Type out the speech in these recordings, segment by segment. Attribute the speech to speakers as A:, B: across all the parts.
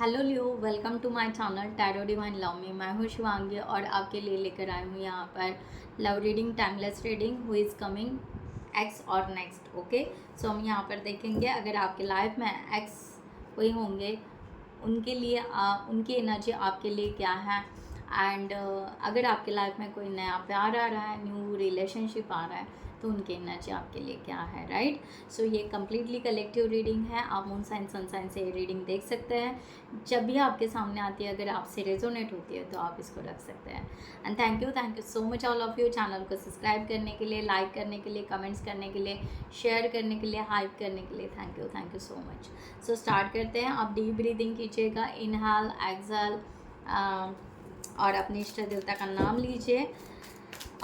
A: Hello Leo, welcome to my channel tarot divine love में। मैं हूँ शिवांगी और आपके लिए लेकर आई हूँ यहाँ पर love reading, timeless reading, who is coming x और नेक्स्ट। ओके, सो हम यहाँ पर देखेंगे अगर आपके लाइफ में एक्स कोई होंगे, उनके लिए उनकी एनर्जी आपके लिए क्या है। एंड अगर आपके लाइफ में कोई नया प्यार आ रहा है, न्यू रिलेशनशिप आ रहा है, तो उनकी एनर्जी आपके लिए क्या है, राइट। सो ये कम्प्लीटली कलेक्टिव रीडिंग है। आप मून साइन सन साइन से ये रीडिंग देख सकते हैं। जब भी आपके सामने आती है, अगर आपसे रेजोनेट होती है तो आप इसको रख सकते हैं। And thank you so much all of you, channel को सब्सक्राइब करने के लिए, लाइक करने के लिए, कमेंट्स करने के लिए, शेयर करने के लिए, हाइप करने के लिए। Thank you so much. So start करते हैं। आप डीप ब्रीदिंग कीजिएगा, इनहेल एक्सहेल, और अपने इष्ट देवता का नाम लीजिए,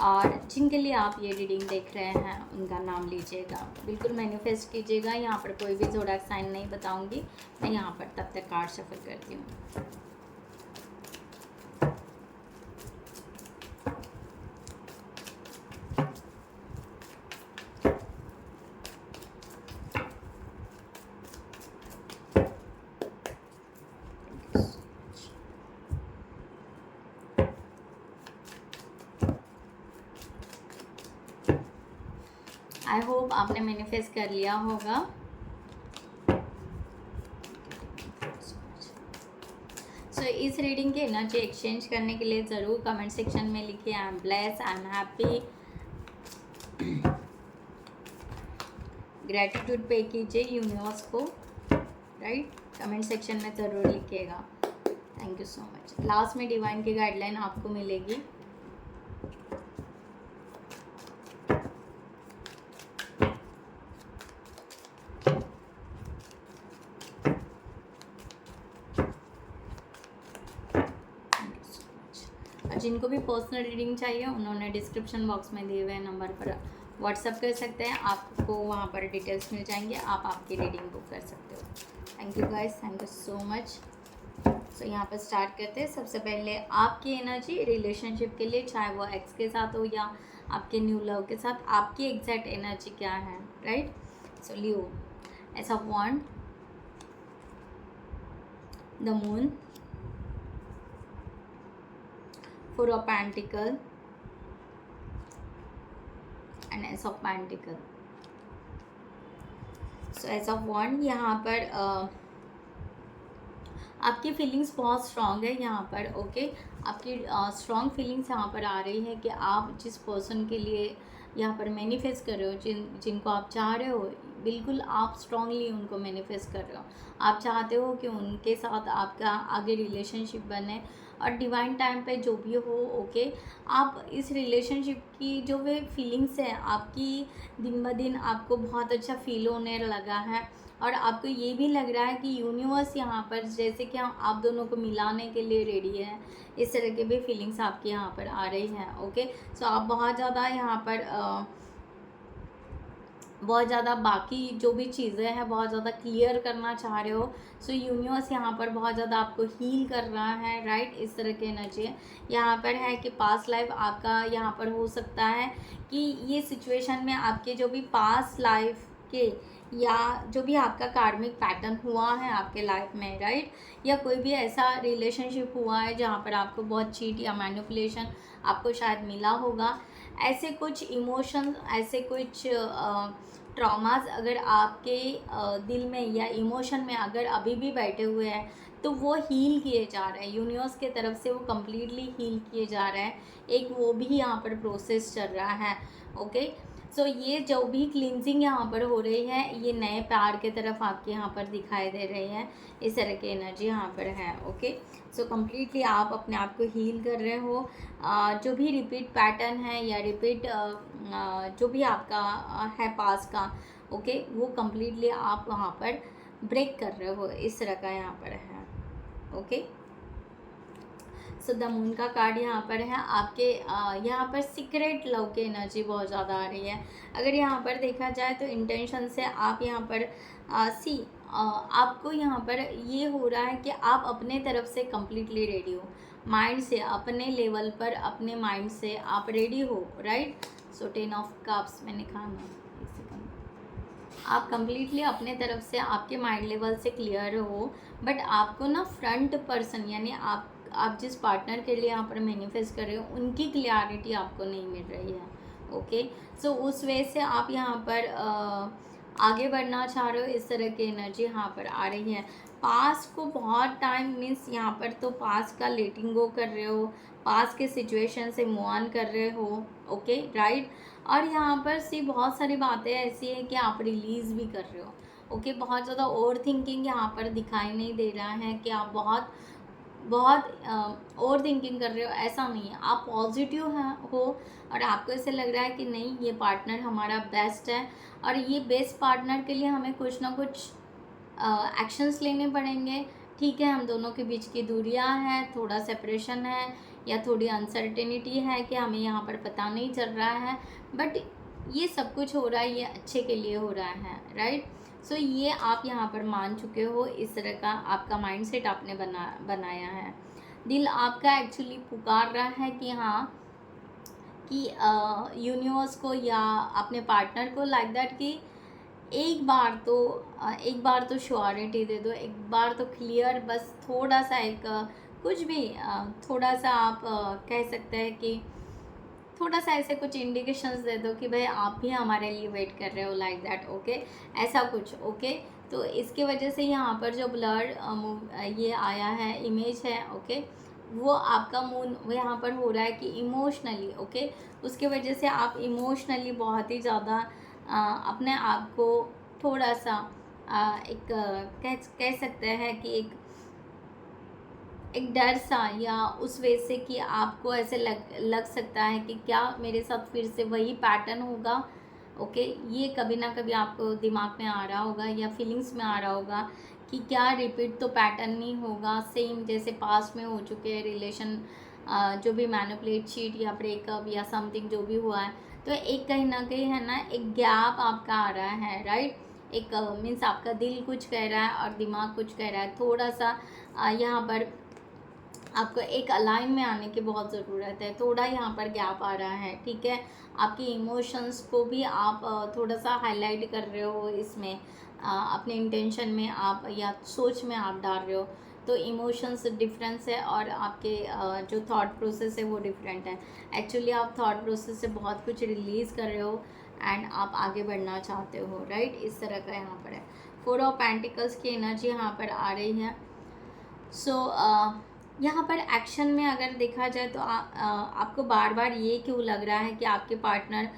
A: और जिनके लिए आप ये रीडिंग देख रहे हैं उनका नाम लीजिएगा। बिल्कुल मैनिफेस्ट कीजिएगा। यहाँ पर कोई भी ज़ोडिएक साइन नहीं बताऊंगी मैं। यहाँ पर तब तक कार्ड शफल करती हूँ। आई होप आपने मैनिफेस्ट कर लिया होगा। सो इस रीडिंग की एनर्जी एक्सचेंज करने के लिए ज़रूर कमेंट सेक्शन में लिखिए I am bless, I am happy. Gratitude पे कीजिए यूनिवर्स को, राइट। कमेंट सेक्शन में ज़रूर लिखिएगा। Thank you so much. Last में डिवाइन की गाइडलाइन आपको मिलेगी। जिनको भी पर्सनल रीडिंग चाहिए उन्होंने डिस्क्रिप्शन बॉक्स में दिए हुए नंबर पर व्हाट्सअप कर सकते हैं। आपको वहाँ पर डिटेल्स मिल जाएंगे, आप आपकी रीडिंग बुक कर सकते हो। Thank you guys, thank you so much. So यहाँ पर स्टार्ट करते हैं। सबसे पहले आपकी एनर्जी रिलेशनशिप के लिए, चाहे वो एक्स के साथ हो या आपके न्यू लव के साथ, आपकी एग्जैक्ट एनर्जी क्या है, right. So Leo, ace of wand, the moon, Four of Pentacles and Ace of Pentacles. So Ace of Wand, यहाँ पर आपकी फीलिंग्स बहुत स्ट्रॉन्ग है यहाँ पर। ओके, आपकी स्ट्रॉन्ग फीलिंग्स यहाँ पर आ रही है कि आप जिस पर्सन के लिए यहाँ पर मैनिफेस्ट कर रहे हो, जिनको आप चाह रहे हो, बिल्कुल आप स्ट्रांगली उनको मैनिफेस्ट कर रहे हो। आप चाहते हो कि उनके साथ आपका आगे रिलेशनशिप बने, और डिवाइन टाइम पे जो भी हो, ओके। आप इस रिलेशनशिप की जो वे फीलिंग्स है आपकी, दिन ब दिन आपको बहुत अच्छा फील होने लगा है, और आपको ये भी लग रहा है कि यूनिवर्स यहाँ पर जैसे कि आप दोनों को मिलाने के लिए रेडी है। इस तरह के भी फीलिंग्स आपकी यहाँ पर आ रही हैं। ओके, सो आप बहुत ज़्यादा यहाँ पर बहुत ज़्यादा बाकी जो भी चीज़ें हैं बहुत ज़्यादा क्लियर करना चाह रहे हो। सो यूनिवर्स यहाँ पर बहुत ज़्यादा आपको हील कर रहा है, राइट। इस तरह की एनर्जी है यहाँ पर है कि पास्ट लाइफ आपका यहाँ पर हो सकता है कि ये सिचुएशन में आपके जो भी पास्ट लाइफ के या जो भी आपका कार्मिक पैटर्न हुआ है आपके लाइफ में, राइट, या कोई भी ऐसा रिलेशनशिप हुआ है जहाँ पर आपको बहुत चीट या मैनिपुलेशन आपको शायद मिला होगा। ऐसे कुछ इमोशंस, ऐसे कुछ ट्रॉमास अगर आपके दिल में या इमोशन में अगर अभी भी बैठे हुए हैं, तो वो हील किए जा रहे हैं यूनिवर्स के तरफ से, वो कम्प्लीटली हील किए जा रहे हैं। एक वो भी यहाँ पर प्रोसेस चल रहा है। ओके, सो ये जो भी क्लिनजिंग यहाँ पर हो रही है, ये नए प्यार के तरफ आपके यहाँ पर दिखाई दे रही है। इस तरह की एनर्जी यहाँ पर है। ओके, सो कम्प्लीटली आप अपने आप को हील कर रहे हो। जो भी रिपीट पैटर्न है या रिपीट जो भी आपका है पास का, ओके, वो कम्प्लीटली आप वहाँ पर ब्रेक कर रहे हो। इस तरह का यहाँ पर है। ओके, सो द मून का कार्ड यहाँ पर है। आपके यहाँ पर सीक्रेट लव की एनर्जी बहुत ज़्यादा आ रही है। अगर यहाँ पर देखा जाए तो इंटेंशन से आप यहाँ पर आपको यहाँ पर ये हो रहा है कि आप अपने तरफ से कम्प्लीटली रेडी हो, माइंड से, अपने लेवल पर, अपने माइंड से आप रेडी हो, राइट। सो 10 ऑफ कप्स मैंने कहा ना, आप कम्प्लीटली अपने तरफ से आपके माइंड लेवल से क्लियर हो, बट आपको ना फ्रंट पर्सन यानी आप जिस पार्टनर के लिए यहाँ पर मैनिफेस्ट कर रहे हो उनकी क्लियरिटी आपको नहीं मिल रही है। ओके, सो उस वे से आप यहाँ पर आगे बढ़ना चाह रहे हो, इस तरह की एनर्जी यहाँ पर आ रही है। पास्ट को बहुत टाइम मीन्स यहाँ पर तो पास्ट का लेटिंग गो कर रहे हो, पास्ट के सिचुएशन से मूव ऑन कर रहे हो। ओके राइट, और यहाँ पर सी बहुत सारी बातें ऐसी है कि आप रिलीज़ भी कर रहे हो। ओके, बहुत ज़्यादा ओवर थिंकिंग यहाँ पर दिखाई नहीं दे रहा है कि आप बहुत ओवर थिंकिंग कर रहे हो, ऐसा नहीं है। आप पॉजिटिव हो और आपको ऐसे लग रहा है कि नहीं, ये पार्टनर हमारा बेस्ट है और ये बेस्ट पार्टनर के लिए हमें कुछ ना कुछ एक्शंस लेने पड़ेंगे। ठीक है, हम दोनों के बीच की दूरियां हैं, थोड़ा सेपरेशन है या थोड़ी अनसर्टेनिटी है कि हमें यहाँ पर पता नहीं चल रहा है, बट ये सब कुछ हो रहा है, ये अच्छे के लिए हो रहा है, राइट। सो ये आप यहाँ पर मान चुके हो, इस तरह का आपका माइंडसेट आपने बनाया है। दिल आपका एक्चुअली पुकार रहा है कि हाँ, कि यूनिवर्स को या अपने पार्टनर को लाइक दैट कि एक बार तो श्योरिटी दे दो, एक बार तो क्लियर, बस थोड़ा सा एक कुछ भी थोड़ा सा आप कह सकते हैं कि थोड़ा सा ऐसे कुछ इंडिकेशंस दे दो कि भाई आप भी हमारे लिए वेट कर रहे हो, लाइक दैट। ओके, ऐसा कुछ। ओके, तो इसके वजह से यहाँ पर जो ब्लर ये आया है, इमेज है, ओके, वो आपका मून वो यहाँ पर हो रहा है कि इमोशनली, ओके, उसके वजह से आप इमोशनली बहुत ही ज़्यादा अपने आप को थोड़ा सा एक कह सकते हैं कि एक डर सा, या उस वे से कि आपको ऐसे लग सकता है कि क्या मेरे साथ फिर से वही पैटर्न होगा। ओके, ये कभी ना कभी आपको दिमाग में आ रहा होगा या फीलिंग्स में आ रहा होगा कि क्या रिपीट तो पैटर्न नहीं होगा सेम जैसे पास्ट में हो चुके हैं रिलेशन, जो भी मैनिपुलेट, चीट या ब्रेकअप या समथिंग जो भी हुआ है। तो एक कहीं ना कहीं है ना, एक गैप आपका आ रहा है, राइट। एक मीन्स आपका दिल कुछ कह रहा है और दिमाग कुछ कह रहा है, थोड़ा सा यहाँ पर आपको एक अलाइन में आने की बहुत ज़रूरत है, थोड़ा यहाँ पर गैप आ रहा है। ठीक है, आपकी इमोशंस को भी आप थोड़ा सा हाईलाइट कर रहे हो इसमें, अपने इंटेंशन में आप या सोच में आप डाल रहे हो, तो इमोशंस डिफरेंस है और आपके जो थॉट प्रोसेस है वो डिफरेंट है। एक्चुअली आप थॉट प्रोसेस से बहुत कुछ रिलीज़ कर रहे हो एंड आप आगे बढ़ना चाहते हो, राइट। इस तरह का यहाँ पर है। 4 ऑफ पेंटिकल्स की एनर्जी यहाँ पर आ रही है। सो यहाँ पर एक्शन में अगर देखा जाए तो आपको बार बार ये क्यों लग रहा है कि आपके पार्टनर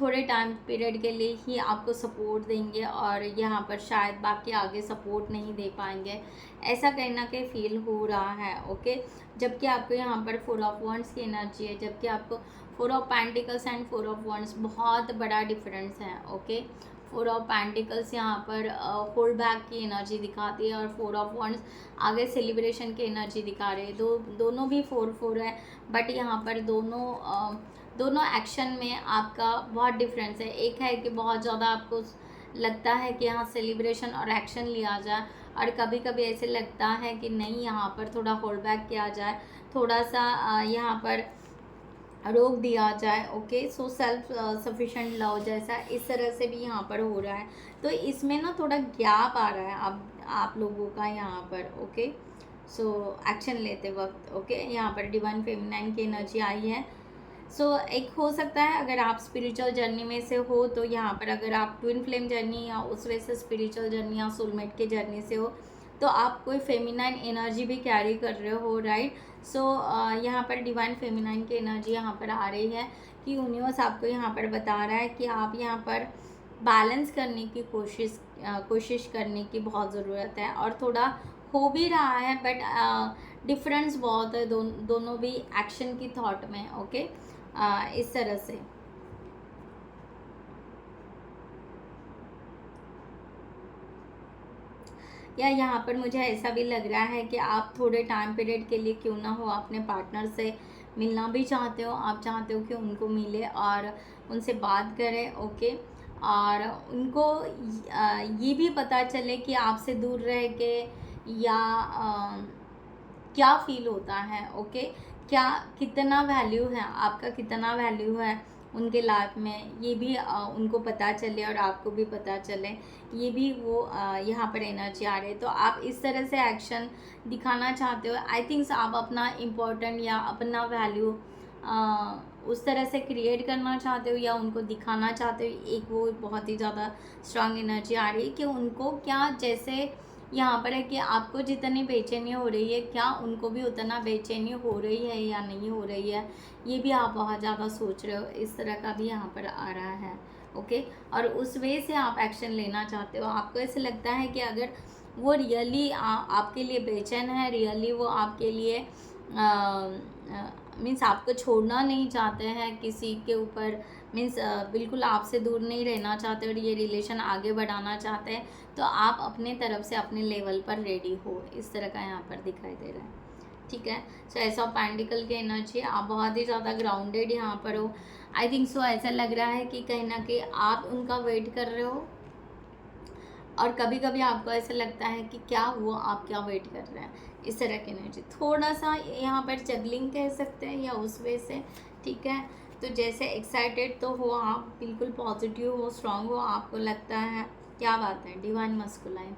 A: थोड़े टाइम पीरियड के लिए ही आपको सपोर्ट देंगे और यहाँ पर शायद बाकी आगे सपोर्ट नहीं दे पाएंगे, ऐसा कहीं ना कहीं फील हो रहा है। ओके, जबकि आपको यहाँ पर 4 ऑफ वॉन्ड्स की एनर्जी है, जबकि आपको 4 of pentacles and 4 of wands बहुत बड़ा डिफरेंस है। ओके, 4 ऑफ पेंटिकल्स यहाँ पर होल्ड बैक की एनर्जी दिखाती है और 4 ऑफ वॉन्ड्स आगे सेलिब्रेशन की एनर्जी दिखा रहे हैं। दोनों भी 4 है, बट यहाँ पर दोनों एक्शन में आपका बहुत डिफरेंस है। एक है कि बहुत ज़्यादा आपको लगता है कि यहाँ सेलिब्रेशन और एक्शन लिया जाए, और कभी कभी ऐसे लगता है कि नहीं, यहाँ पर थोड़ा होल्ड बैक किया जाए, थोड़ा सा यहाँ पर रोक दिया जाए। Okay, so self sufficient love जैसा इस तरह से भी यहाँ पर हो रहा है। तो इसमें ना थोड़ा गैप आ रहा है आप लोगों का यहाँ पर। ओके, सो एक्शन लेते वक्त। ओके, यहाँ पर डिवाइन फेमिनाइन की एनर्जी आई है। सो एक हो सकता है अगर आप स्पिरिचुअल जर्नी में से हो, तो यहाँ पर अगर आप ट्विन फ्लेम जर्नी या उस वजह से स्पिरिचुअल जर्नी या सोलमेट के जर्नी से हो, तो आप कोई फेमिनाइन एनर्जी भी कैरी कर रहे हो, राइट। सो यहाँ पर डिवाइन फेमिनाइन की एनर्जी यहाँ पर आ रही है कि यूनिवर्स आपको यहाँ पर बता रहा है कि आप यहाँ पर बैलेंस करने की कोशिश करने की बहुत ज़रूरत है, और थोड़ा हो भी रहा है, बट डिफरेंस बहुत है दोनों भी एक्शन की थॉट में। ओके, इस तरह से या यहाँ पर मुझे ऐसा भी लग रहा है कि आप थोड़े टाइम पीरियड के लिए क्यों ना हो अपने पार्टनर से मिलना भी चाहते हो, आप चाहते हो कि उनको मिले और उनसे बात करें। ओके, और उनको ये भी पता चले कि आपसे दूर रह के या क्या फील होता है। ओके, क्या कितना वैल्यू है आपका, कितना वैल्यू है उनके लाइफ में, ये भी उनको पता चले और आपको भी पता चले, ये भी वो यहाँ पर एनर्जी आ रही है। तो आप इस तरह से एक्शन दिखाना चाहते हो। आई थिंक्स आप अपना इम्पोर्टेंट या अपना वैल्यू उस तरह से क्रिएट करना चाहते हो या उनको दिखाना चाहते हो। एक वो बहुत ही ज़्यादा स्ट्रांग एनर्जी आ रही है कि उनको क्या, जैसे यहाँ पर है कि आपको जितनी बेचैनी हो रही है, क्या उनको भी उतना बेचैनी हो रही है या नहीं हो रही है, ये भी आप बहुत ज़्यादा सोच रहे हो। इस तरह का भी यहाँ पर आ रहा है। ओके, और उस वे से आप एक्शन लेना चाहते हो। आपको ऐसे लगता है कि अगर वो रियली आपके लिए बेचैन है, रियली वो आपके लिए मीन्स आपको छोड़ना नहीं चाहते हैं किसी के ऊपर, मीन्स बिल्कुल आपसे दूर नहीं रहना चाहते और ये रिलेशन आगे बढ़ाना चाहते हैं, तो आप अपने तरफ से अपने लेवल पर रेडी हो। इस तरह का यहाँ पर दिखाई दे रहा है। ठीक है, सो एस ऑफ पेंटिकल की एनर्जी, आप बहुत ही ज़्यादा ग्राउंडेड यहाँ पर हो। आई थिंक सो ऐसा लग रहा है कि कहीं ना कहीं आप उनका वेट कर रहे हो, और कभी कभी आपको ऐसा लगता है कि क्या वो आप क्या वेट कर रहे हैं। इस तरह की एनर्जी, थोड़ा सा यहाँ पर जगलिंग कह सकते हैं या उस वे से। ठीक है, तो जैसे एक्साइटेड तो हो आप, बिल्कुल पॉजिटिव हो, स्ट्रांग हो, आपको लगता है, क्या बात है, डिवाइन मस्कुलाइन,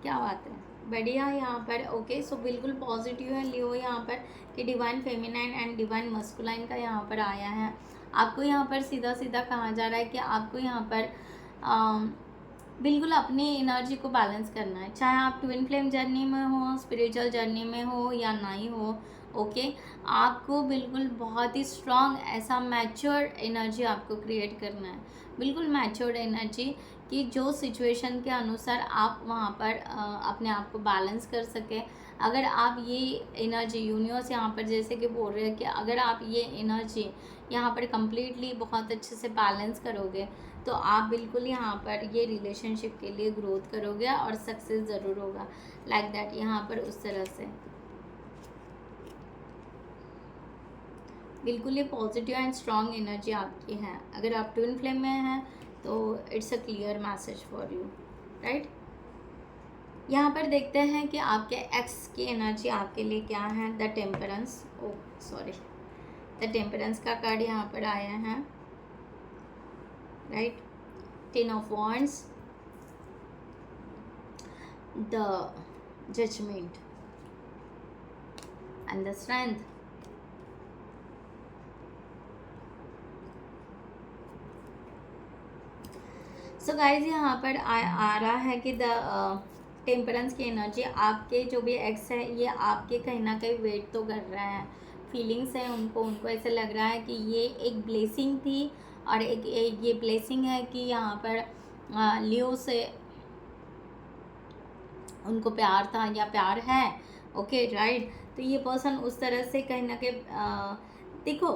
A: क्या बात है, बढ़िया यहाँ पर। ओके, सो बिल्कुल पॉजिटिव है लियो यहाँ पर कि divine feminine and divine masculine का यहाँ पर आया है। आपको यहाँ पर सीधा सीधा कहा जा रहा है कि आपको यहाँ पर बिल्कुल अपनी एनर्जी को बैलेंस करना है, चाहे आप ट्विन फ्लेम जर्नी में हो, स्पिरिचुअल जर्नी में हो या नहीं हो। ओके, आपको बिल्कुल बहुत ही स्ट्रांग ऐसा मैच्योर एनर्जी आपको क्रिएट करना है, बिल्कुल मैच्योर एनर्जी कि जो सिचुएशन के अनुसार आप वहाँ पर अपने आप को बैलेंस कर सके। अगर आप ये एनर्जी, यूनिवर्स यहाँ पर जैसे कि बोल रहे हैं कि अगर आप ये एनर्जी यहाँ पर कंप्लीटली बहुत अच्छे से बैलेंस करोगे, तो आप बिल्कुल यहाँ पर ये रिलेशनशिप के लिए ग्रोथ करोगे और सक्सेस ज़रूर होगा। लाइक दैट यहाँ पर उस तरह से बिल्कुल ये पॉजिटिव एंड स्ट्रॉन्ग एनर्जी आपकी है। अगर आप ट्विन फ्लेम में हैं तो it's a clear message for you, right. यहाँ पर देखते हैं कि आपके एक्स की एनर्जी आपके लिए क्या है। The temperance, oh sorry, the temperance का कार्ड यहाँ पर आया है, right. Ten of wands, the judgement and the strength. So guys यहाँ पर आ रहा है कि द टेम्परेंस की एनर्जी, आपके जो भी एक्स है ये आपके कहीं ना कहीं वेट तो कर रहे हैं, फीलिंग्स हैं उनको ऐसे लग रहा है कि ये एक ब्लेसिंग थी और एक ये ब्लेसिंग है कि यहाँ पर लियो से उनको प्यार था या प्यार है। Okay, right. तो ये पर्सन उस तरह से कहीं ना कहीं देखो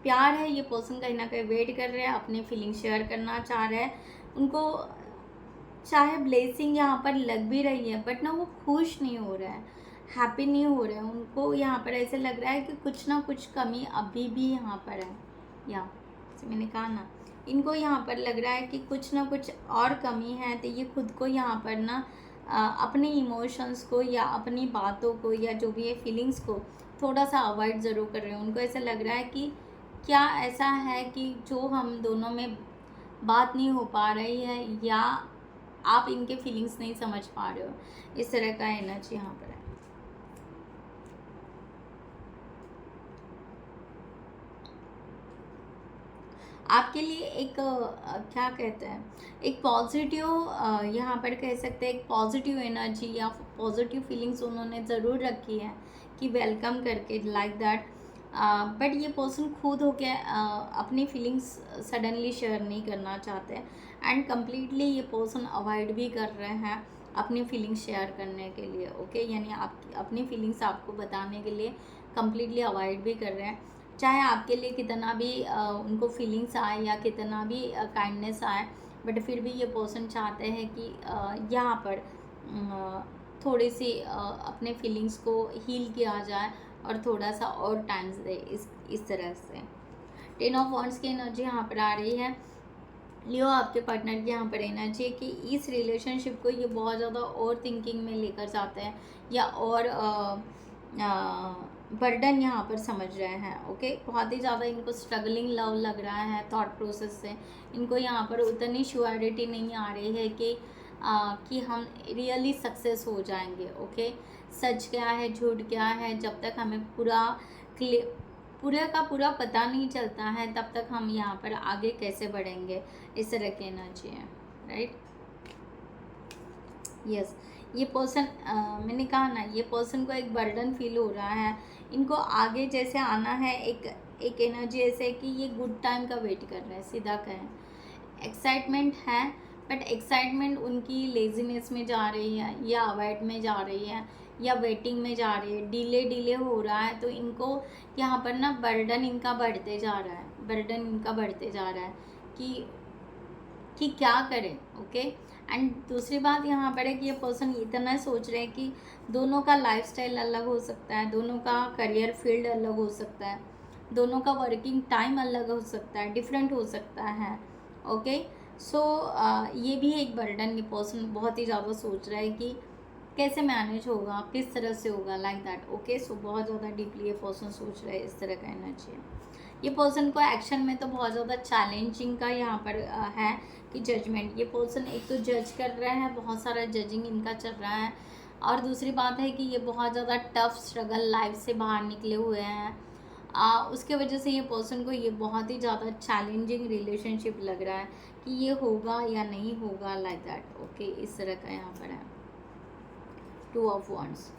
A: प्यार है, ये पर्सन कहीं ना कहीं वेट कर रहे हैं, अपनी फीलिंग शेयर करना चाह रहे हैं। उनको चाहे ब्लेसिंग यहाँ पर लग भी रही है बट ना वो खुश नहीं हो रहा है, हैप्पी नहीं हो रहे हैं। उनको यहाँ पर ऐसे लग रहा है कि कुछ ना कुछ कमी अभी भी यहाँ पर है, या मैंने कहा ना, इनको यहाँ पर लग रहा है कि कुछ ना कुछ और कमी है। तो ये खुद को यहाँ पर ना अपने इमोशंस को या अपनी बातों को या जो भी है फीलिंग्स को थोड़ा सा अवॉइड ज़रूर कर रहे हैं। उनको ऐसा लग रहा है कि क्या ऐसा है कि जो हम दोनों में बात नहीं हो पा रही है या आप इनके फीलिंग्स नहीं समझ पा रहे हो। इस तरह का एनर्जी यहाँ पर है। आपके लिए एक क्या कहते हैं, एक पॉजिटिव यहाँ पर कह सकते हैं, एक पॉजिटिव एनर्जी या पॉजिटिव फीलिंग्स उन्होंने ज़रूर रखी है कि वेलकम करके, लाइक दैट। बट ये पर्सन खुद होके अपनी फीलिंग्स सडनली शेयर नहीं करना चाहते एंड कम्प्लीटली ये पर्सन अवॉइड भी कर रहे हैं अपनी फीलिंग्स शेयर करने के लिए। ओके, यानी आप अपनी फीलिंग्स आपको बताने के लिए कम्प्लीटली अवॉइड भी कर रहे हैं। चाहे आपके लिए कितना भी उनको फीलिंग्स आए या कितना भी काइंडनेस आए, बट फिर भी ये पर्सन चाहते हैं कि यहाँ पर थोड़ी सी अपने फीलिंग्स को हील किया जाए और थोड़ा सा और टाइम दे। इस तरह से 10 ऑफ वॉन्ड्स की एनर्जी यहाँ पर आ रही है। लियो आपके पार्टनर की यहाँ पर एनर्जी है कि इस रिलेशनशिप को ये बहुत ज़्यादा और थिंकिंग में लेकर जाते हैं या और बर्डन यहाँ पर समझ रहे हैं। ओके, बहुत ही ज़्यादा इनको स्ट्रगलिंग लव लग रहा है थॉट प्रोसेस से। इनको यहाँ पर उतनी श्योरिटी नहीं आ रही है कि हम रियली सक्सेस हो जाएंगे। ओके, सच क्या है झूठ क्या है जब तक हमें पूरा का पूरा पता नहीं चलता है, तब तक हम यहाँ पर आगे कैसे बढ़ेंगे, इस तरह की एनर्जी है। राइट, यस, ये पर्सन, मैंने कहा ना, ये पर्सन को एक बर्डन फील हो रहा है। इनको आगे जैसे आना है, एक एनर्जी ऐसे कि ये गुड टाइम का वेट कर रहे हैं, सीधा कहें। एक्साइटमेंट है, बट एक्साइटमेंट उनकी लेजीनेस में जा रही है, या अवॉइड में जा रही है, या वेटिंग में जा रही है, डिले हो रहा है। तो इनको यहाँ पर ना बर्डन इनका बढ़ते जा रहा है, बर्डन इनका बढ़ते जा रहा है कि क्या करें। ओके, एंड दूसरी बात यहाँ पर है कि ये पर्सन इतना सोच रहे हैं कि दोनों का लाइफस्टाइल अलग हो सकता है, दोनों का करियर फील्ड अलग हो सकता है, दोनों का वर्किंग टाइम अलग हो सकता है, डिफरेंट हो सकता है। ओके, सो ये भी एक बर्डन ये पर्सन बहुत ही ज़्यादा सोच रहा है कि कैसे मैनेज होगा, किस तरह से होगा, लाइक दैट। ओके, सो बहुत ज़्यादा डीपली ये पर्सन सोच रहा है, इस तरह का एनर्जी है। ये पर्सन को एक्शन में तो बहुत ज़्यादा चैलेंजिंग का यहाँ पर है कि जजमेंट। ये पर्सन एक तो जज कर रहा है, बहुत सारा जजिंग इनका चल रहा है, और दूसरी बात है कि ये बहुत ज़्यादा टफ स्ट्रगल लाइफ से बाहर निकले हुए हैं। उसके वजह से ये पर्सन को ये बहुत ही ज़्यादा चैलेंजिंग रिलेशनशिप लग रहा है कि ये होगा या नहीं होगा, लाइक दैट। ओके, इस तरह का यहाँ पर है 2 ऑफ wands।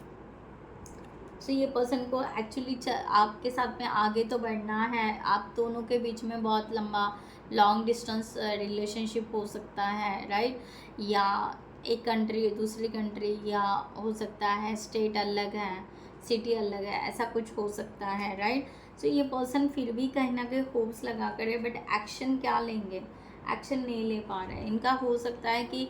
A: सो ये पर्सन को एक्चुअली आपके साथ में आगे तो बढ़ना है। आप दोनों के बीच में बहुत लंबा लॉन्ग डिस्टेंस रिलेशनशिप हो सकता है, राइट, या एक कंट्री दूसरी कंट्री, या हो सकता है स्टेट अलग है, सिटी अलग है, ऐसा कुछ हो सकता है, राइट। सो ये पर्सन फिर भी कहीं ना कहीं होप्स लगा करे, बट एक्शन क्या लेंगे, एक्शन नहीं ले पा रहे। इनका हो सकता है कि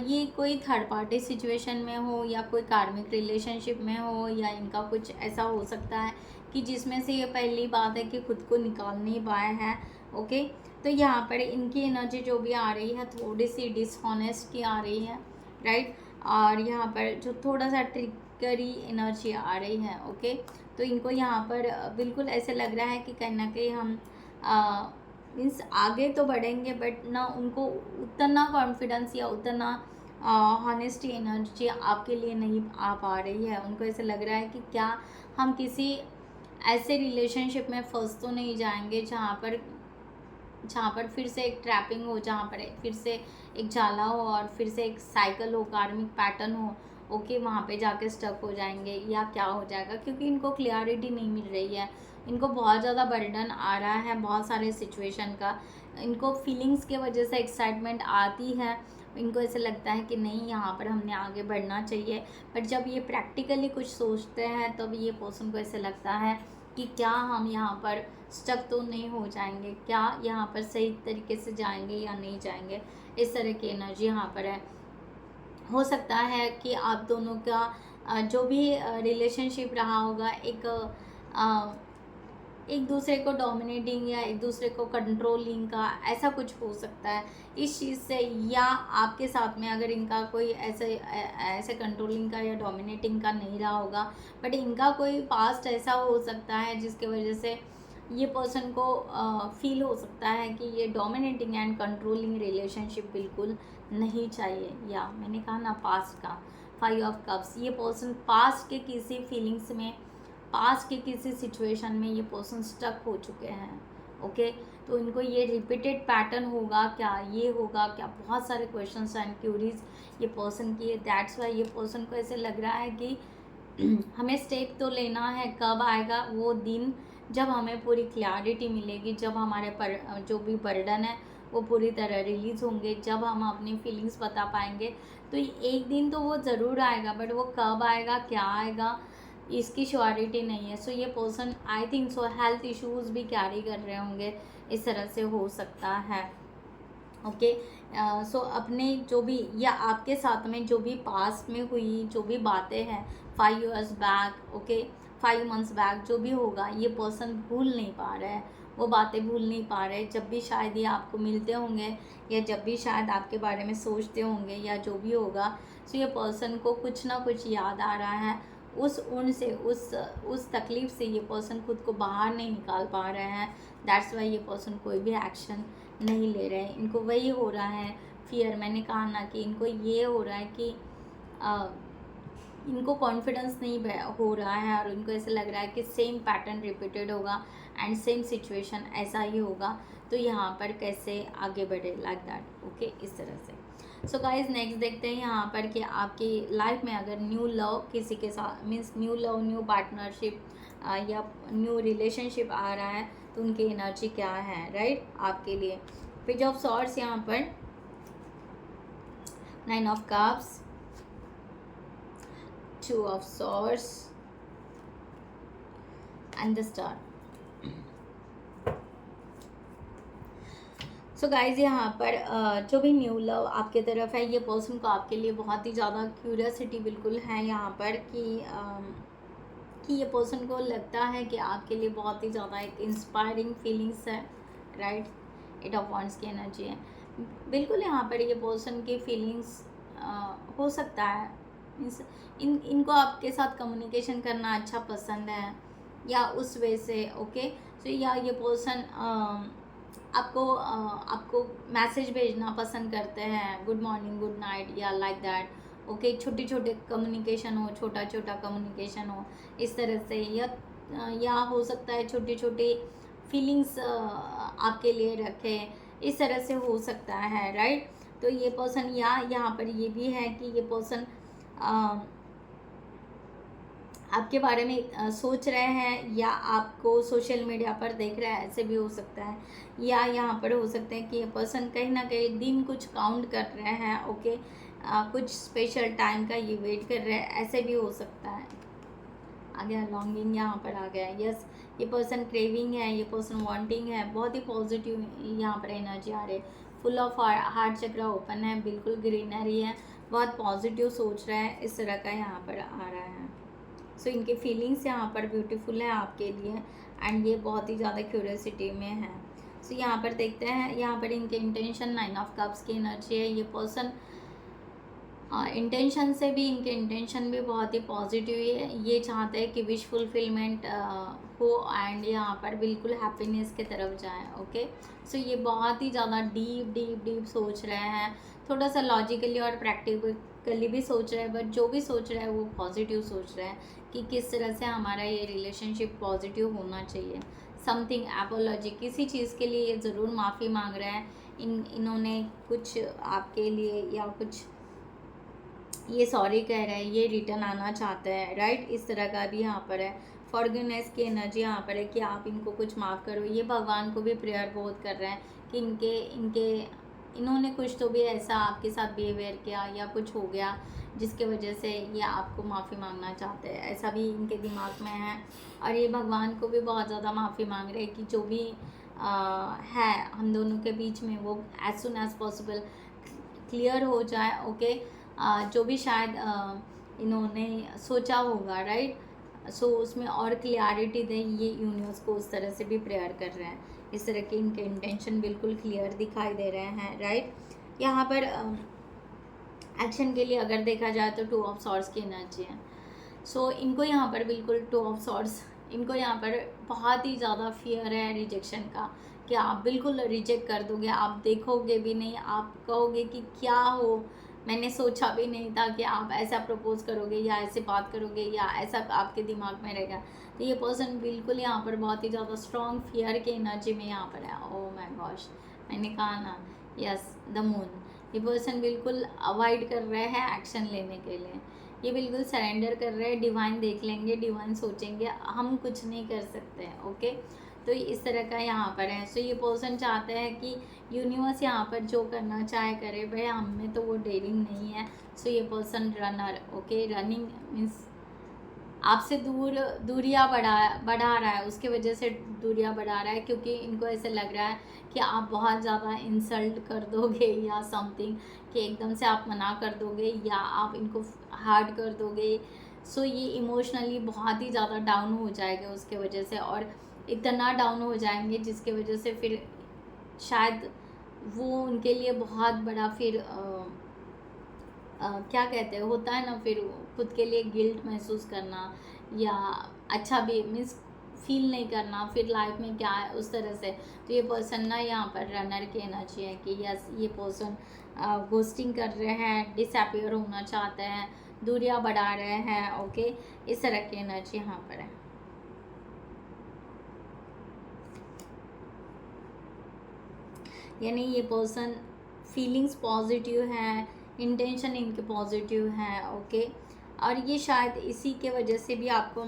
A: ये कोई थर्ड पार्टी सिचुएशन में हो, या कोई कार्मिक रिलेशनशिप में हो, या इनका कुछ ऐसा हो सकता है कि जिसमें से ये पहली बात है कि खुद को निकाल नहीं पाए हैं। ओके, तो यहाँ पर इनकी एनर्जी जो भी आ रही है थोड़ी सी डिसऑनेस्ट की आ रही है, राइट, और यहाँ पर जो थोड़ा सा ट्रिकरी एनर्जी आ रही है। ओके, तो इनको यहाँ पर बिल्कुल ऐसे लग रहा है कि कहीं ना कहीं हम मीन्स आगे तो बढ़ेंगे, बट ना उनको उतना कॉन्फिडेंस या उतना हॉनेस्टी एनर्जी आपके लिए नहीं आ पा रही है। उनको ऐसे लग रहा है कि क्या हम किसी ऐसे रिलेशनशिप में फंस तो नहीं जाएंगे जहाँ पर फिर से एक ट्रैपिंग हो, जहाँ पर फिर से एक जाला हो, और फिर से एक साइकिल हो, कार्मिक पैटर्न हो। ओके, वहाँ पे जाके स्टक हो जाएंगे, या क्या हो जाएगा, क्योंकि इनको क्लियरिटी नहीं मिल रही है। इनको बहुत ज़्यादा बर्डन आ रहा है बहुत सारे सिचुएशन का। इनको फीलिंग्स के वजह से एक्साइटमेंट आती है, इनको ऐसे लगता है कि नहीं यहाँ पर हमने आगे बढ़ना चाहिए, बट जब ये प्रैक्टिकली कुछ सोचते हैं तब ये पर्सन को ऐसे लगता है कि क्या हम यहाँ पर स्टक तो नहीं हो जाएंगे, क्या यहाँ पर सही तरीके से जाएंगे या नहीं जाएंगे, इस तरह की एनर्जी यहाँ पर है। हो सकता है कि आप दोनों का जो भी रिलेशनशिप रहा होगा एक दूसरे को डोमिनेटिंग या एक दूसरे को कंट्रोलिंग का, ऐसा कुछ हो सकता है इस चीज़ से। या आपके साथ में अगर इनका कोई ऐसे कंट्रोलिंग का या डोमिनेटिंग का नहीं रहा होगा, बट इनका कोई पास्ट ऐसा हो सकता है जिसके वजह से ये पर्सन को फील हो सकता है कि ये डोमिनेटिंग एंड कंट्रोलिंग रिलेशनशिप बिल्कुल नहीं चाहिए। या मैंने कहा ना पास्ट का 5 ऑफ कप्स, ये पर्सन पास्ट के किसी फीलिंग्स में, पास्ट के किसी सिचुएशन में ये पर्सन स्टक हो चुके हैं। ओके, तो इनको ये रिपीटेड पैटर्न होगा क्या, ये होगा क्या, बहुत सारे क्वेश्चंस एंड क्यूरीज ये पर्सन की है। दैट्स वाई ये पर्सन को ऐसे लग रहा है कि हमें स्टेप तो लेना है, कब आएगा वो दिन जब हमें पूरी क्लैरिटी मिलेगी, जब हमारे पर जो भी बर्डन है वो पूरी तरह रिलीज़ होंगे, जब हम अपनी फीलिंग्स बता पाएंगे। तो एक दिन तो वो ज़रूर आएगा, बट वो कब आएगा, क्या आएगा, इसकी श्योरिटी नहीं है। सो ये person I think so health issues भी कैरी कर रहे होंगे, इस तरह से हो सकता है। ओके, सो अपने जो भी या आपके साथ में जो भी पास्ट में हुई जो भी बातें हैं 5 years back, okay 5 months back, जो भी होगा ये पर्सन भूल नहीं पा रहा है, वो बातें भूल नहीं पा रहे। जब भी शायद ये आपको मिलते होंगे, या जब भी शायद आपके बारे में सोचते होंगे, या जो भी होगा, सो ये पर्सन को कुछ ना कुछ याद आ रहा है। उस उन से उस तकलीफ़ से ये पर्सन खुद को बाहर नहीं निकाल पा रहे हैं। दैट्स वाई ये पर्सन कोई भी एक्शन नहीं ले रहे हैं। इनको वही हो रहा है, फियर। मैंने कहा ना कि इनको ये हो रहा है कि इनको कॉन्फिडेंस नहीं हो रहा है और इनको ऐसा लग रहा है कि सेम पैटर्न रिपीटेड होगा एंड सेम सिचुएशन ऐसा ही होगा, तो यहाँ पर कैसे आगे बढ़े, लाइक दैट। ओके, इस तरह से। सो गाइज नेक्स्ट देखते हैं यहाँ पर कि आपकी लाइफ में अगर न्यू लव किसी के साथ, means new love, new partnership या न्यू रिलेशनशिप आ रहा है तो उनकी एनर्जी क्या है, राइट, आपके लिए। पेज ऑफ सॉर्ड्स यहाँ पर, 9 of cups, 2 of swords and the star। So guys यहाँ पर जो भी न्यू लव आपके तरफ है, ये पर्सन को आपके लिए बहुत ही ज़्यादा क्यूरियोसिटी बिल्कुल है यहाँ पर कि ये पर्सन को लगता है कि आपके लिए बहुत ही ज़्यादा एक इंस्पायरिंग फीलिंग्स है, राइट। 8 ऑफ वांड्स की एनर्जी है बिल्कुल यहाँ पर। ये पर्सन की फीलिंग्स हो सकता है, मीन्स इनको आपके साथ कम्युनिकेशन करना अच्छा पसंद है या उस वे से, ओके। सो या ये पर्सन आपको मैसेज भेजना पसंद करते हैं, गुड मॉर्निंग, गुड नाइट या लाइक दैट, ओके। छोटे छोटे कम्युनिकेशन हो, छोटा छोटा कम्युनिकेशन हो, इस तरह से। या हो सकता है छोटी छोटी फीलिंग्स आपके लिए रखे, इस तरह से हो सकता है, राइट। तो ये पर्सन, या यहाँ पर ये भी है कि ये पर्सन आपके बारे में सोच रहे हैं या आपको सोशल मीडिया पर देख रहे हैं, ऐसे भी हो सकता है। या यहाँ पर हो सकता है कि ये पर्सन कहीं ना कहीं दिन कुछ काउंट कर रहे हैं, ओके। कुछ स्पेशल टाइम का ये वेट कर रहे हैं, ऐसे भी हो सकता है। आ गया लॉन्गिंग, यहाँ पर आ गया, यस। ये पर्सन क्रेविंग है, ये पर्सन वांटिंग है, बहुत ही पॉजिटिव यहाँ पर एनर्जी आ रही है। फुल ऑफ हार्ट चक्र ओपन है, बिल्कुल ग्रीनरी है, बहुत पॉजिटिव सोच रहा है, इस तरह का यहाँ पर आ रहा है। सो इनकी फीलिंग्स यहाँ पर ब्यूटीफुल है आपके लिए एंड ये बहुत ही ज़्यादा क्यूरियोसिटी में है। सो यहाँ पर देखते हैं, यहाँ पर इनके इंटेंशन, 9 ऑफ कप्स की एनर्जी है। ये पर्सन इंटेंशन से भी, इनके इंटेंशन भी बहुत ही पॉजिटिव है। ये चाहते हैं कि विश फुलफिलमेंट हो एंड यहाँ पर बिल्कुल हैप्पीनेस के तरफ जाएं, ओके। सो ये बहुत ही ज़्यादा डीप डीप डीप सोच रहे हैं, थोड़ा सा लॉजिकली और प्रैक्टिकली भी सोच रहे हैं, बट जो भी सोच रहे हैं वो पॉजिटिव सोच रहे हैं कि किस तरह से हमारा ये रिलेशनशिप पॉजिटिव होना चाहिए। समथिंग एपोलॉजी, किसी चीज़ के लिए ये ज़रूर माफ़ी मांग रहे हैं। इन्होंने कुछ आपके लिए या कुछ ये सॉरी कह रहे हैं, ये रिटर्न आना चाहते हैं, राइट। इस तरह का भी यहाँ पर है। फॉरगिवनेस की एनर्जी यहाँ पर है कि आप इनको कुछ माफ़ करो। ये भगवान को भी प्रेयर बहुत कर रहे हैं कि इन्होंने कुछ तो भी ऐसा आपके साथ बिहेवियर किया या कुछ हो गया जिसके वजह से ये आपको माफ़ी मांगना चाहते हैं, ऐसा भी इनके दिमाग में है। और ये भगवान को भी बहुत ज़्यादा माफ़ी मांग रहे हैं कि जो भी है हम दोनों के बीच में वो as soon as possible clear हो जाए, ओके। जो भी शायद इन्होंने सोचा होगा, राइट। सो उसमें और क्लियरिटी दे, ये यूनिवर्स को उस तरह से भी प्रेयर कर रहे हैं। इस तरह के इनके इंटेंशन बिल्कुल क्लियर दिखाई दे रहे हैं, राइट। यहाँ पर एक्शन के लिए अगर देखा जाए तो 2 ऑफ सॉर्ड्स की एनर्जी है। सो इनको यहाँ पर बिल्कुल 2 ऑफ सॉर्ड्स, इनको यहाँ पर बहुत ही ज़्यादा फियर है रिजेक्शन का, कि आप बिल्कुल रिजेक्ट कर दोगे, आप देखोगे भी नहीं, आप कहोगे कि क्या हो, मैंने सोचा भी नहीं था कि आप ऐसा प्रपोज करोगे या ऐसे बात करोगे या ऐसा आपके दिमाग में रहेगा। तो ये पर्सन बिल्कुल यहाँ पर बहुत ही ज़्यादा स्ट्रॉन्ग फियर के एनर्जी में यहाँ पर है। ओह माय गॉश, मैंने कहा ना, यस, द मून। ये पर्सन बिल्कुल अवॉइड कर रहे हैं एक्शन लेने के लिए, ये बिल्कुल सरेंडर कर रहे हैं। डिवाइन देख लेंगे, डिवाइन सोचेंगे, हम कुछ नहीं कर सकते हैं, ओके। तो इस तरह का यहाँ पर है। सो ये पर्सन चाहते हैं कि यूनिवर्स यहाँ पर जो करना चाहे करे, भाई हम में तो वो डेयरिंग नहीं है। सो ये person runner, okay. Running means आपसे दूरियाँ बढ़ा रहा है, उसके वजह से दूरियाँ बढ़ा रहा है, क्योंकि इनको ऐसे लग रहा है कि आप बहुत ज़्यादा इंसल्ट कर दोगे या समथिंग, कि एकदम से आप मना कर दोगे या आप इनको हार्ड कर दोगे। सो ये इमोशनली बहुत ही ज़्यादा डाउन हो जाएगा उसके वजह से, और इतना डाउन हो जाएंगे जिसके वजह से फिर शायद वो उनके लिए बहुत बड़ा फिर क्या कहते हैं, होता है ना फिर खुद के लिए गिल्ट महसूस करना, या अच्छा भी मीन्स फील नहीं करना फिर लाइफ में क्या है उस तरह से। तो ये पर्सन ना यहाँ पर रनर की एनर्जी है कि यस ये पर्सन घोस्टिंग कर रहे हैं, डिसअपियर होना चाहते हैं, दूरियां बढ़ा रहे हैं। ओके, इस तरह की एनर्जी यहाँ पर है। यानी ये पर्सन फीलिंग्स पॉजिटिव हैं, इंटेंशन इनके पॉजिटिव हैं। ओके, और ये शायद इसी के वजह से भी आपको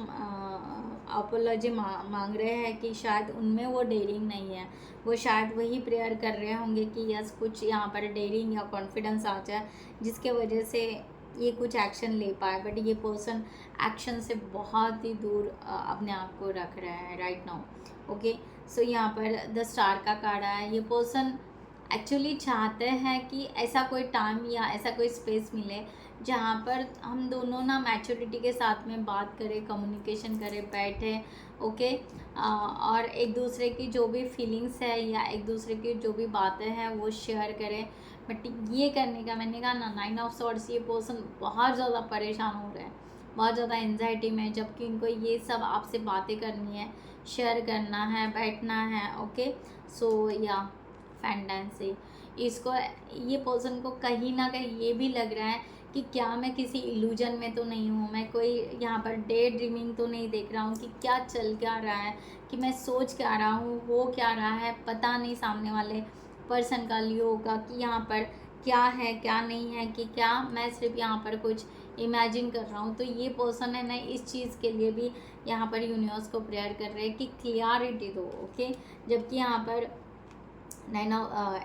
A: अपोलॉजी मांग रहे हैं कि शायद उनमें वो डेयरिंग नहीं है। वो शायद वही प्रेयर कर रहे होंगे कि यस कुछ यहाँ पर डेयरिंग या कॉन्फिडेंस आ जाए जिसके वजह से ये कुछ एक्शन ले पाए। बट ये पर्सन एक्शन से बहुत ही दूर अपने आप को रख रहे हैं राइट नाउ। ओके, सो यहाँ पर द स्टार का कार्ड है। ये पर्सन एक्चुअली चाहते हैं कि ऐसा कोई टाइम या ऐसा कोई स्पेस मिले जहाँ पर हम दोनों ना मैच्योरिटी के साथ में बात करें, कम्युनिकेशन करें, बैठे। ओके, और एक दूसरे की जो भी फीलिंग्स है या एक दूसरे की जो भी बातें हैं वो शेयर करें। बट ये करने का मैंने कहा ना 9 ऑफ सॉर्ड्स, ये पर्सन बहुत ज़्यादा परेशान हो रहे हैं, बहुत ज़्यादा एंजाइटी में, जबकि इनको ये सब आपसे बातें करनी है, शेयर करना है, बैठना है। ओके, सो या फैंटेसी, इसको ये पर्सन को कहीं ना कहीं ये भी लग रहा है कि क्या मैं किसी इल्यूजन में तो नहीं हूँ, मैं कोई यहाँ पर डे ड्रीमिंग तो नहीं देख रहा हूँ कि क्या चल क्या रहा है, कि मैं सोच क्या रहा हूँ, हो क्या रहा है, पता नहीं सामने वाले पर्सन का लिए होगा कि यहाँ पर क्या है क्या नहीं है, कि क्या मैं सिर्फ यहाँ पर कुछ इमेजिन कर रहा हूँ। तो ये पर्सन है ना इस चीज़ के लिए भी यहाँ पर यूनिवर्स को प्रेयर कर रहे हैं कि क्लियरिटी दो। ओके, जबकि यहाँ पर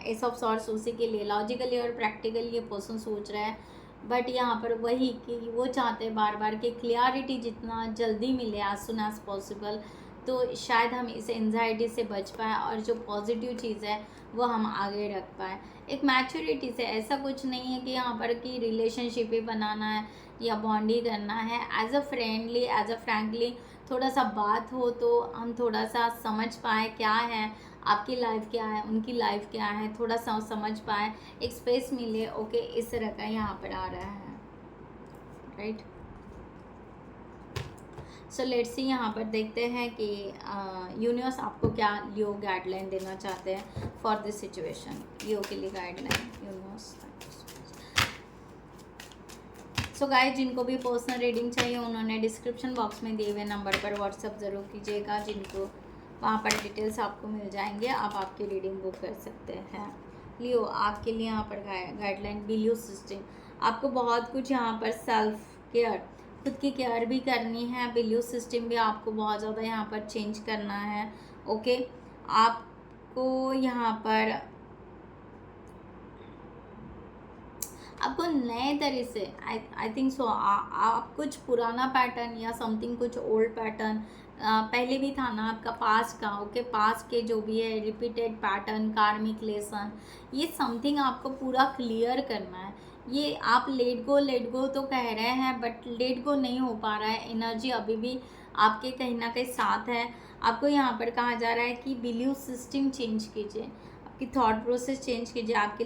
A: एस ऑफ सॉर्ट्स उसी के लिए लॉजिकली और प्रैक्टिकली ये पर्सन सोच रहा है। बट यहाँ पर वही कि वो चाहते हैं बार बार कि क्लियरिटी जितना जल्दी मिले एज सुन एज पॉसिबल, तो शायद हम इस एंजाइटी से बच पाए और जो पॉजिटिव चीज़ है वो हम आगे रख पाए एक मैच्योरिटी से। ऐसा कुछ नहीं है कि यहाँ पर कि रिलेशनशिप ही बनाना है या बॉन्ड ही करना है। As a friendly, as a frankly थोड़ा सा बात हो तो हम थोड़ा सा समझ पाए क्या है, आपकी लाइफ क्या है, उनकी लाइफ क्या है, थोड़ा सा समझ पाए, एक स्पेस मिले। ओके, इस तरह का यहाँ पर आ रहा है राइट। सो लेट्स सी, यहाँ पर देखते हैं कि यूनिवर्स आपको क्या लियो गाइडलाइन देना चाहते हैं फॉर दिस सिचुएशन। लियो के लिए गाइडलाइन यूनिवर्स। सो गाइस, जिनको भी पर्सनल रीडिंग चाहिए उन्होंने डिस्क्रिप्शन बॉक्स में दिए हुए नंबर पर व्हाट्सअप ज़रूर कीजिएगा, जिनको वहाँ पर डिटेल्स आपको मिल जाएंगे, आप आपकी रीडिंग बुक कर सकते हैं। लियो आपके लिए यहाँ पर गाइडलाइन बिलीव सिस्टम, आपको बहुत कुछ यहाँ पर सेल्फ केयर, खुद की केयर भी करनी है। बिलीव सिस्टम भी आपको बहुत ज़्यादा यहाँ पर चेंज करना है। ओके, आपको यहाँ पर आपको नए तरह से आई थिंक सो आप कुछ पुराना पैटर्न या समथिंग कुछ ओल्ड पैटर्न पहले भी था ना आपका पास्ट का। ओके, पास्ट के जो भी है रिपीटेड पैटर्न, कार्मिक लेसन, ये समथिंग आपको पूरा क्लियर करना है। ये आप लेट गो तो कह रहे हैं बट लेट गो नहीं हो पा रहा है। एनर्जी अभी भी आपके कहीं ना कहीं साथ है। आपको यहाँ पर कहा जा रहा है कि बिलीव सिस्टम चेंज कीजिए, आपकी थॉट प्रोसेस चेंज कीजिए, आपकी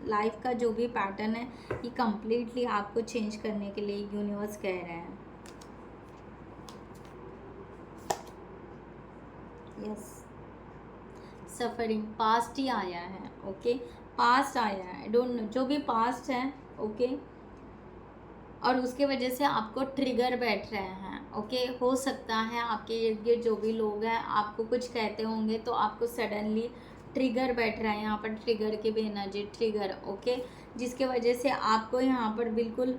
A: लाइफ का जो भी पैटर्न है ये कम्प्लीटली आपको चेंज करने के लिए यूनिवर्स कह रहे हैं। यस, सफरिंग पास्ट ही आया है। ओके, पास्ट आया है, डोंट नो जो भी पास्ट है। ओके, और उसके वजह से आपको ट्रिगर बैठ रहे हैं। ओके, हो सकता है आपके इर्द गिर्द जो भी लोग हैं आपको कुछ कहते होंगे तो आपको सडनली ट्रिगर बैठ रहा है। यहाँ पर ट्रिगर की भी एनर्जी, ट्रिगर। ओके, जिसके वजह से आपको यहाँ पर बिल्कुल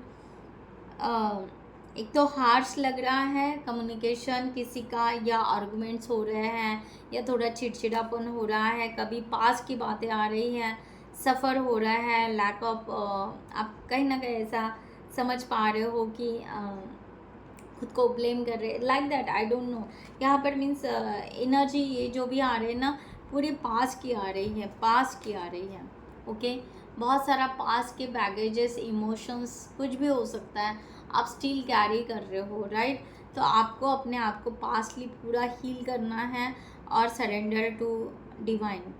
A: एक तो हार्श लग रहा है कम्युनिकेशन किसी का, या आर्गुमेंट्स हो रहे हैं, या थोड़ा चिड़चिड़ापन हो रहा है, कभी पास की बातें आ रही हैं, सफ़र हो रहा है, लैक ऑफ आप कहीं ना कहीं ऐसा समझ पा रहे हो कि खुद को ब्लेम कर रहे like that, I don't know. यहाँ पर मीन्स एनर्जी ये जो भी आ रहे हैं ना पूरी पास की आ रही है, पास की आ रही है। ओके, बहुत सारा पास के बैगेजेस, इमोशंस, कुछ भी हो सकता है, आप स्टिल कैरी कर रहे हो राइट। तो आपको अपने आप को पास्टली पूरा हील करना है और surrender to divine,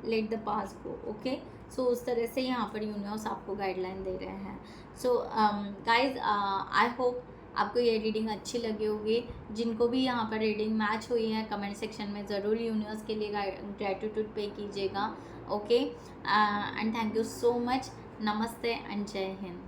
A: let the past go. Okay, so उस तरह से यहाँ पर यूनिवर्स आपको गाइडलाइन दे रहे हैं। सो गाइज आई होप आपको ये रीडिंग अच्छी लगी होगी। जिनको भी यहाँ पर रीडिंग मैच हुई है कमेंट सेक्शन में ज़रूर यूनिवर्स के लिए ग्रेटिट्यूड पे कीजिएगा। Okay and thank you so much. नमस्ते एंड जय हिंद।